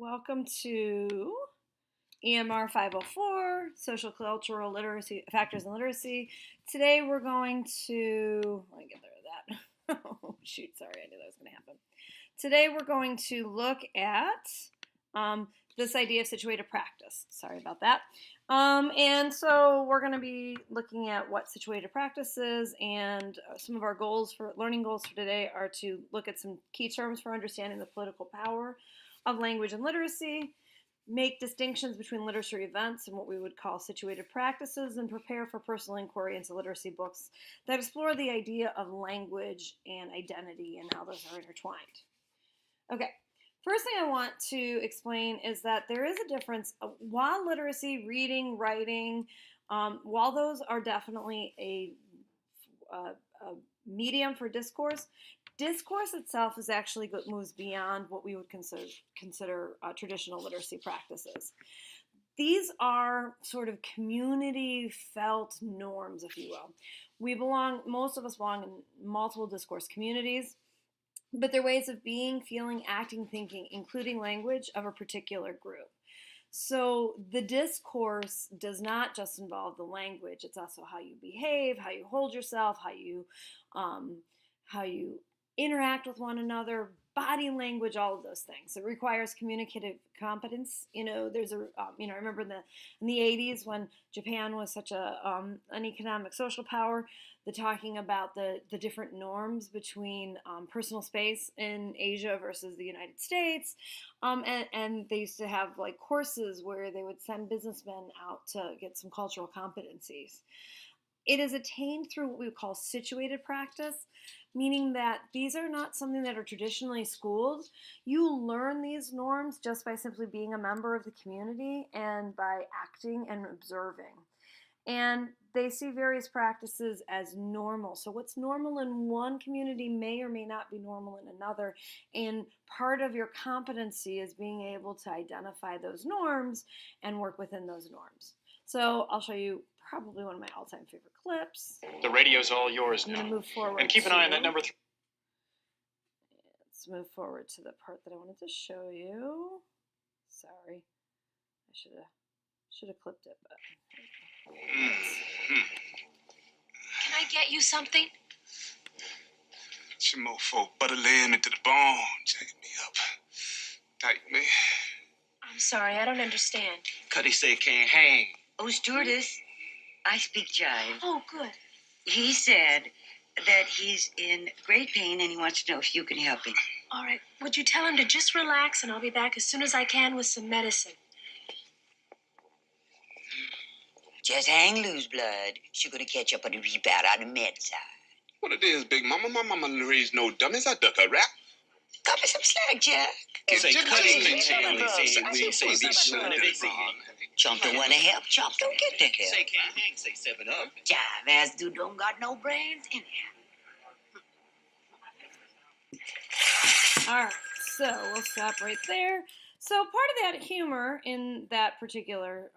Welcome to EMR 504, Social Cultural Literacy Factors in Literacy. Today we're going to, let me get rid of that. Oh, shoot, sorry, I knew that was going to happen. Today we're going to look at this idea of situated practice. Sorry about that. And so we're going to be looking at what situated practice is, and some of our learning goals for today are to look at some key terms for understanding the political power of language and literacy, make distinctions between literary events and what we would call situated practices, and prepare for personal inquiry into literacy books that explore the idea of language and identity and how those are intertwined. Okay, first thing I want to explain is that there is a difference. While literacy, reading, writing, while those are definitely a medium for discourse itself is actually moves beyond what we would consider traditional literacy practices. These are sort of community felt norms, if you will. Most of us belong in multiple discourse communities, but they're ways of being, feeling, acting, thinking, including language of a particular group. So the discourse does not just involve the language. It's also how you behave, how you hold yourself, how you interact with one another, body language, all of those things. It requires communicative competence. There's I remember in the 80s when Japan was such an economic social power, the talking about the different norms between personal space in Asia versus the United States. And they used to have like courses where they would send businessmen out to get some cultural competencies. It is attained through what we call situated practice, meaning that these are not something that are traditionally schooled. You learn these norms just by simply being a member of the community and by acting and observing. And they see various practices as normal. So what's normal in one community may or may not be normal in another. And part of your competency is being able to identify those norms and work within those norms. So I'll show you probably one of my all-time favorite clips. The radio's all yours now. I'm going to move forward. And keep an eye on that number 3. Let's move forward to the part that I wanted to show you. Sorry. I should have clipped it, but... Can I get you something? Some mofo butter laying into the bone, jacking me up. Tight me. I'm sorry, I don't understand. Cuddy say can't hang. Oh, stewardess, I speak jive. Oh, good. He said that he's in great pain and he wants to know if you can help him. All right, would you tell him to just relax and I'll be back as soon as I can with some medicine? Just hang loose, blood. She's gonna catch up on the rebound on the med side. What it is, big mama? My mama raised no dummies. I duck a rap. Cut me some slack, Jack. Say Cuddy, we say be sure to be Chump don't wanna help. Chump don't get the help. Say can't hang, say 7 up. Jive ass dude don't got no brains in All right, so we'll stop right there. So part of that humor in that particular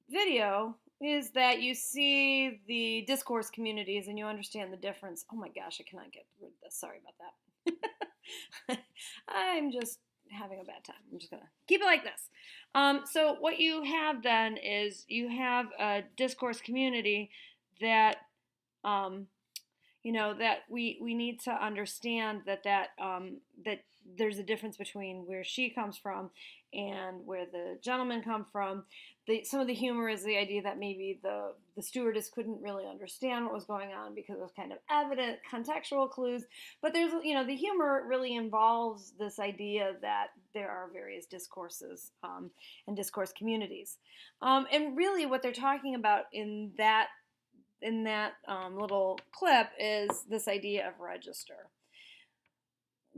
video is that you see the discourse communities and you understand the difference. Oh my gosh, I cannot get rid of this. Sorry about that. I'm just having a bad time. I'm just going to keep it like this. So what you have then is you have a discourse community that, that we need to understand that there's a difference between where she comes from and where the gentleman come from. Some of the humor is the idea that maybe the stewardess couldn't really understand what was going on because it was kind of evident contextual clues. But there's, the humor really involves this idea that there are various discourses and discourse communities. And really what they're talking about in that little clip is this idea of register.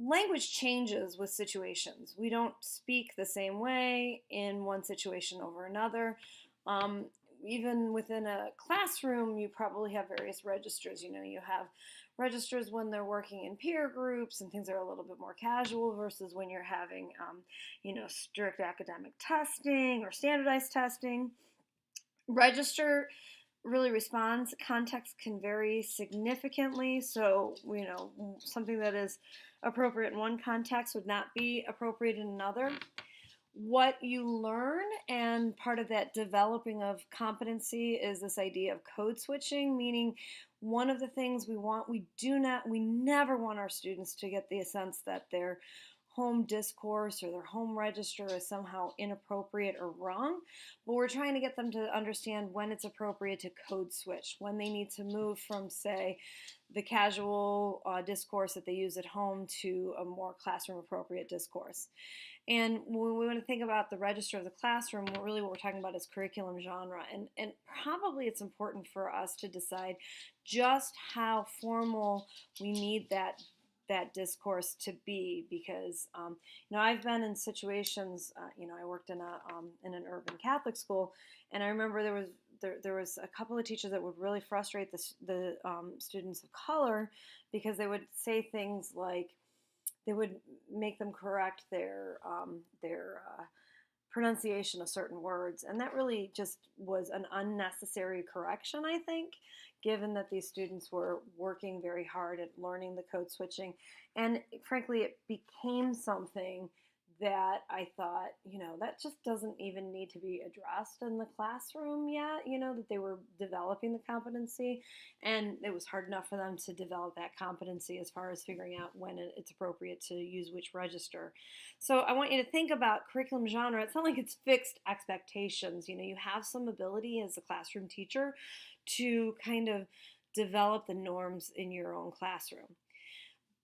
Language changes with situations. We don't speak the same way in one situation over another. Even within a classroom, you probably have various registers. You have registers when they're working in peer groups and things are a little bit more casual versus when you're having, strict academic testing or standardized testing. Register really responds. Context can vary significantly. So, something that is appropriate in one context would not be appropriate in another. what you learn, and part of that developing of competency is this idea of code switching, meaning one of the things we never want our students to get the sense that their home discourse or their home register is somehow inappropriate or wrong, but we're trying to get them to understand when it's appropriate to code switch, when they need to move from, say, the casual discourse that they use at home to a more classroom appropriate discourse. And when we want to think about the register of the classroom, what we're talking about is curriculum genre. And probably it's important for us to decide just how formal we need that discourse to be, because I've been in situations. I worked in an urban Catholic school, and I remember there was a couple of teachers that would really frustrate the students of color, because they would say things like, they would make them correct their pronunciation of certain words, and that really just was an unnecessary correction, I think, given that these students were working very hard at learning the code switching. And frankly, it became something that I thought, that just doesn't even need to be addressed in the classroom yet, that they were developing the competency, and it was hard enough for them to develop that competency as far as figuring out when it's appropriate to use which register. So I want you to think about curriculum genre. It's not like it's fixed expectations. You have some ability as a classroom teacher to kind of develop the norms in your own classroom.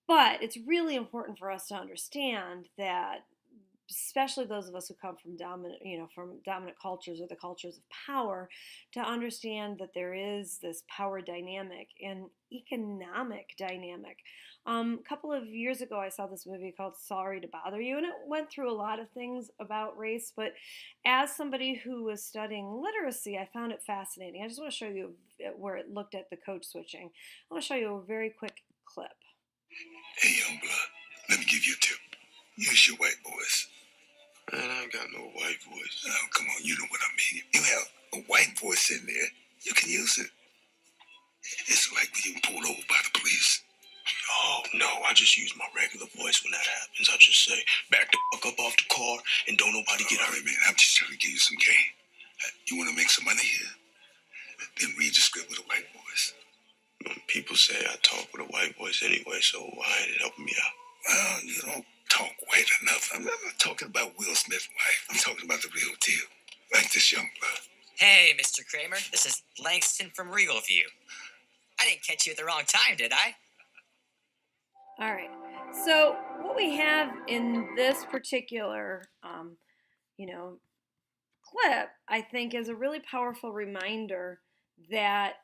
But it's really important for us to understand that, especially those of us who come from dominant cultures or the cultures of power, to understand that there is this power dynamic and economic dynamic. A couple of years ago, I saw this movie called Sorry to Bother You, and it went through a lot of things about race, but as somebody who was studying literacy, I found it fascinating. I just want to show you where it looked at the code switching. I want to show you a very quick clip. Hey, young blood, let me give you a tip. Use your white voice. Man, I ain't got no white voice. Oh, come on, you know what I mean. You have a white voice in there, you can use it. It's like when you pulled over by the police. Oh, no, I just use my regular voice when that happens. I just say, back the fuck up off the car and don't nobody get out. All right, man, I'm just trying to give you some game. You want to make some money here? Then read the script with a white voice. People say I talk with a white voice anyway, so why ain't it helping me out? Well, you don't talk white enough. I'm not talking about Will Smith's wife. I'm talking about the real deal. Like this young blood. Hey, Mr. Kramer. This is Langston from Regal View. I didn't catch you at the wrong time, did I? All right. So what we have in this particular, clip, I think, is a really powerful reminder that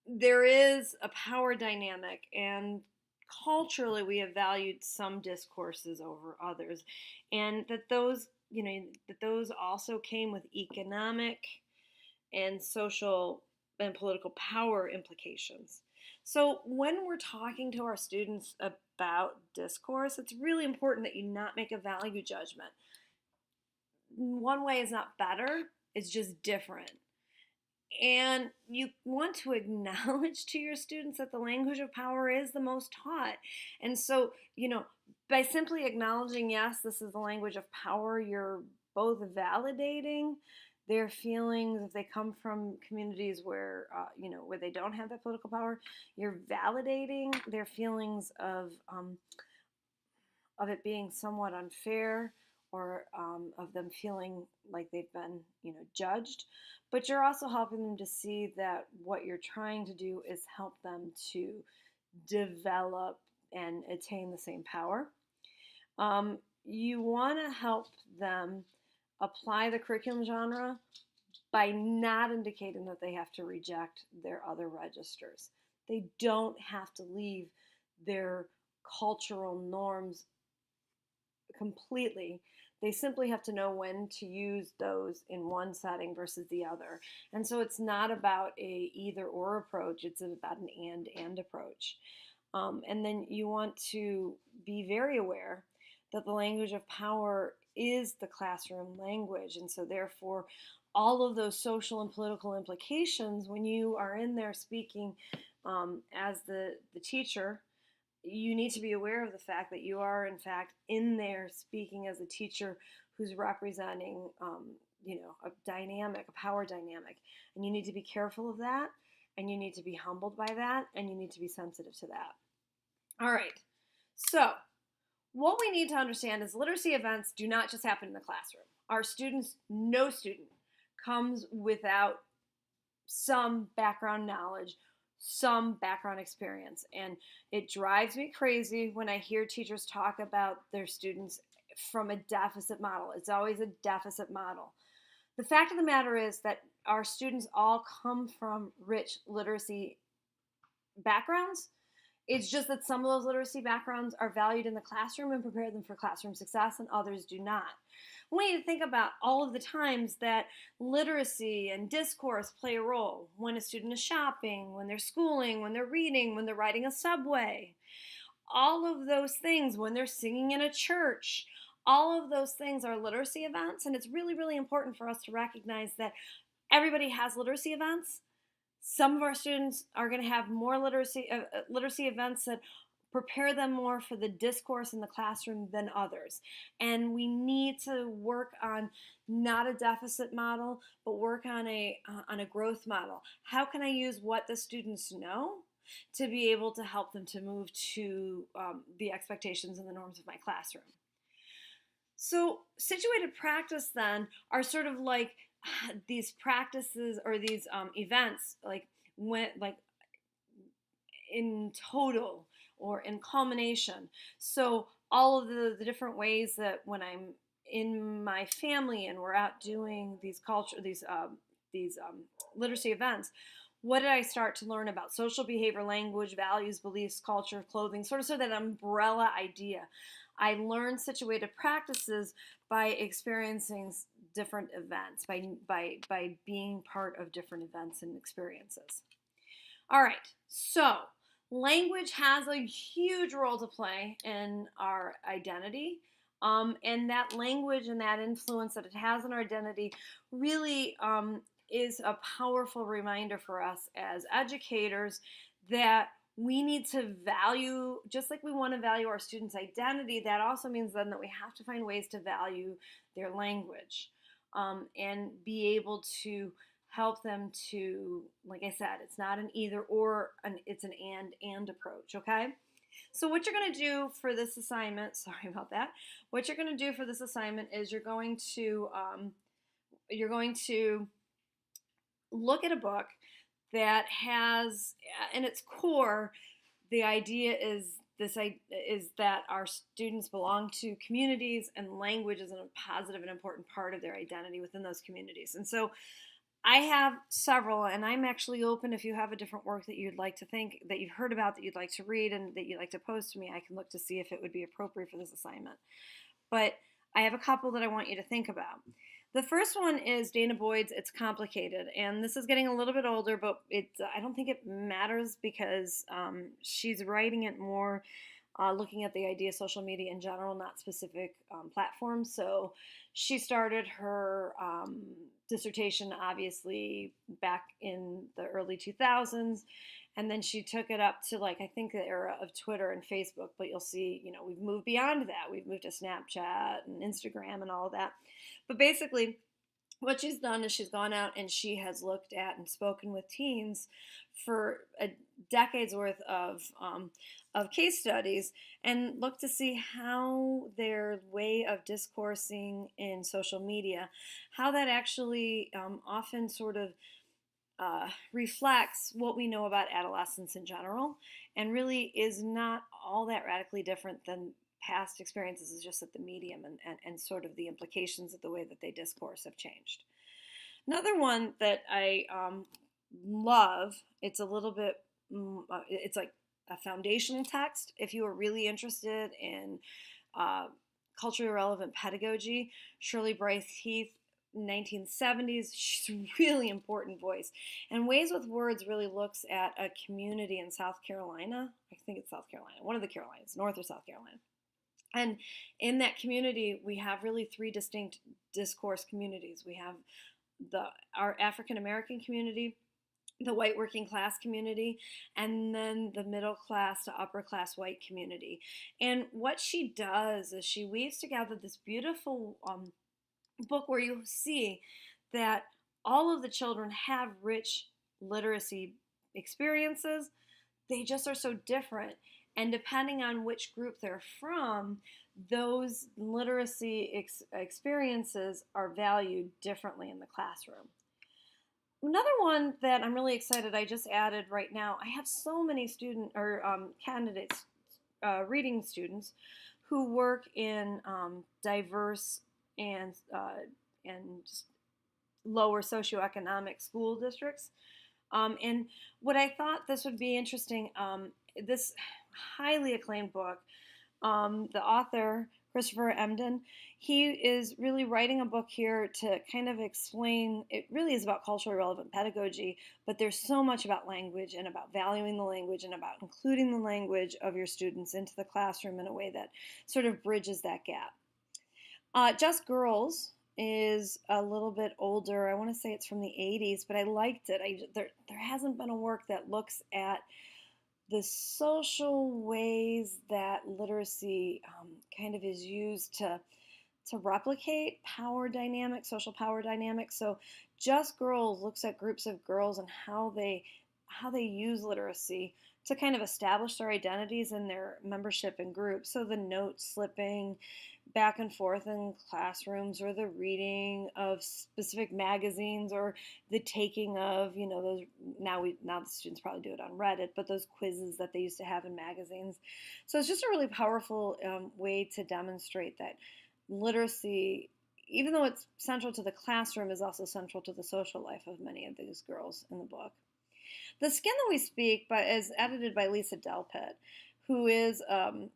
there is a power dynamic, and culturally we have valued some discourses over others, and that those also came with economic and social and political power implications. So when we're talking to our students about discourse, it's really important that you not make a value judgment. One way is not better, it's just different. And you want to acknowledge to your students that the language of power is the most taught. And so, by simply acknowledging, yes, this is the language of power, you're both validating their feelings. If they come from communities where, where they don't have that political power, you're validating their feelings of it being somewhat unfair, or of them feeling like they've been, judged. But you're also helping them to see that what you're trying to do is help them to develop and attain the same power. You want to help them apply the curriculum genre by not indicating that they have to reject their other registers. They don't have to leave their cultural norms completely. They simply have to know when to use those in one setting versus the other. And so it's not about a either or approach, it's about an and approach. And then you want to be very aware that the language of power is the classroom language. And so therefore, all of those social and political implications, when you are in there speaking as the teacher, you need to be aware of the fact that you are, in fact, in there speaking as a teacher who's representing, a dynamic, a power dynamic. And you need to be careful of that, and you need to be humbled by that, and you need to be sensitive to that. All right. So, what we need to understand is literacy events do not just happen in the classroom. Our students, no student comes without some background knowledge, some background experience. And it drives me crazy when I hear teachers talk about their students from a deficit model. It's always a deficit model. The fact of the matter is that our students all come from rich literacy backgrounds. It's just that some of those literacy backgrounds are valued in the classroom and prepare them for classroom success, and others do not. We need to think about all of the times that literacy and discourse play a role. When a student is shopping, when they're schooling, when they're reading, when they're riding a subway. All of those things, when they're singing in a church. All of those things are literacy events, and it's really, really important for us to recognize that everybody has literacy events. Some of our students are going to have more literacy events that prepare them more for the discourse in the classroom than others. And we need to work on not a deficit model, but work on a growth model. How can I use what the students know to be able to help them to move to the expectations and the norms of my classroom? So situated practice then are sort of like these practices or these events, like in total or in culmination. So all of the different ways that when I'm in my family and we're out doing these literacy events, what did I start to learn about social behavior, language, values, beliefs, culture, clothing, sort of that umbrella idea. I learned situated practices by experiencing different events, by being part of different events and experiences. All right, so language has a huge role to play in our identity. And that language and that influence that it has on our identity really is a powerful reminder for us as educators that we need to value, just like we want to value our students' identity, that also means then that we have to find ways to value their language and be able to help them to, like I said, it's not an either or, it's an and approach, okay? So what you're going to do for this assignment, sorry about that, what you're going to do for this assignment is you're going to look at a book that has, in its core, the idea is that our students belong to communities, and language is a positive and important part of their identity within those communities. And so I have several, and I'm actually open if you have a different work that you'd like to think, that you've heard about, that you'd like to read, and that you'd like to post to me. I can look to see if it would be appropriate for this assignment. But I have a couple that I want you to think about. The first one is Dana Boyd's It's Complicated, and this is getting a little bit older, but I don't think it matters because she's writing it more looking at the idea of social media in general, not specific platforms. So she started her dissertation, obviously, back in the early 2000s, and then she took it up to, like, I think the era of Twitter and Facebook, but you'll see, we've moved beyond that. We've moved to Snapchat and Instagram and all of that. But basically, what she's done is she's gone out and she has looked at and spoken with teens for a decade's worth of case studies and looked to see how their way of discoursing in social media, how that actually often sort of reflects what we know about adolescence in general, and really is not all that radically different than past experiences. Is just that the medium and sort of the implications of the way that they discourse have changed. Another one that I love, it's a little bit, it's like a foundational text if you are really interested in culturally relevant pedagogy. Shirley Bryce Heath, 1970s, she's a really important voice. And Ways with Words really looks at a community in South Carolina. I think it's South Carolina, one of the Carolinas, North or South Carolina. And in that community, we have really three distinct discourse communities. We have our African American community, the white working class community, and then the middle class to upper class white community. And what she does is she weaves together this beautiful book where you see that all of the children have rich literacy experiences. They just are so different. And depending on which group they're from, those literacy experiences are valued differently in the classroom. Another one that I'm really excited I just added right now, I have so many student or candidates, reading students who work in diverse and just lower socioeconomic school districts. And what I thought this would be interesting, this highly acclaimed book, the author, Christopher Emdin, he is really writing a book here to kind of explain, it really is about culturally relevant pedagogy, but there's so much about language and about valuing the language and about including the language of your students into the classroom in a way that sort of bridges that gap. Just Girls is a little bit older. I want to say it's from the 80s, but I liked it. There hasn't been a work that looks at the social ways that literacy kind of is used to replicate power dynamics, social power dynamics. So Just Girls looks at groups of girls and how they use literacy to kind of establish their identities and their membership in groups. So the note slipping back and forth in classrooms, or the reading of specific magazines, or the taking of, those, now the students probably do it on Reddit, but those quizzes that they used to have in magazines. So it's just a really powerful way to demonstrate that literacy, even though it's central to the classroom, is also central to the social life of many of these girls in the book. The Skin That We Speak is edited by Lisa Delpit, who is,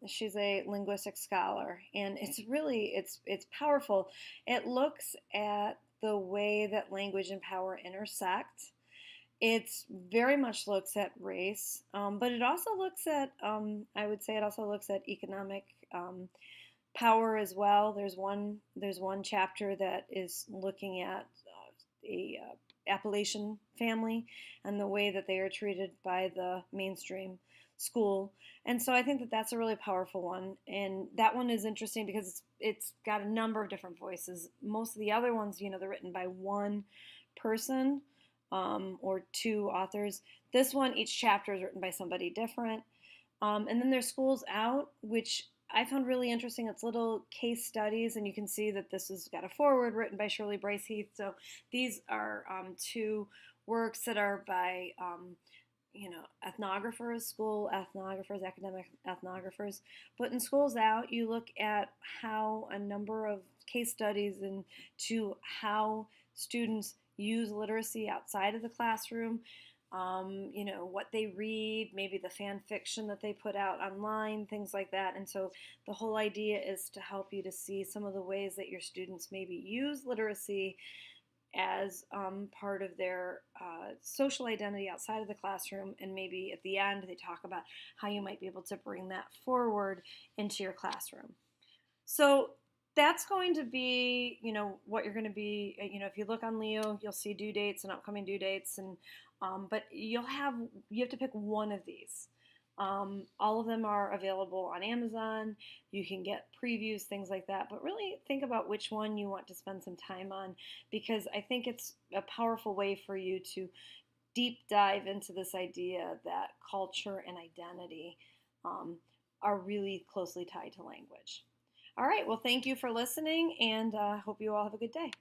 she's a linguistic scholar, and it's powerful. It looks at the way that language and power intersect. It very much looks at race, but it also looks at, I would say it also looks at economic power as well. There's one chapter that is looking at a Appalachian family and the way that they are treated by the mainstream school. And so I think that that's a really powerful one. And that one is interesting because it's got a number of different voices. Most of the other ones, they're written by one person or two authors. This one, each chapter is written by somebody different. And then there's Schools Out, which I found really interesting. It's little case studies, and you can see that this has got a foreword written by Shirley Bryce Heath. So these are two works that are by ethnographers, school ethnographers, academic ethnographers. But in Schools Out, you look at how a number of case studies into how students use literacy outside of the classroom. What they read, maybe the fan fiction that they put out online, things like that. And so the whole idea is to help you to see some of the ways that your students maybe use literacy as part of their social identity outside of the classroom. And maybe at the end, they talk about how you might be able to bring that forward into your classroom. So that's going to be, what you're going to be, if you look on Leo, you'll see due dates and upcoming due dates, and but you have to pick one of these. All of them are available on Amazon. You can get previews, things like that, but really think about which one you want to spend some time on, because I think it's a powerful way for you to deep dive into this idea that culture and identity are really closely tied to language. All right, well, thank you for listening, and hope you all have a good day.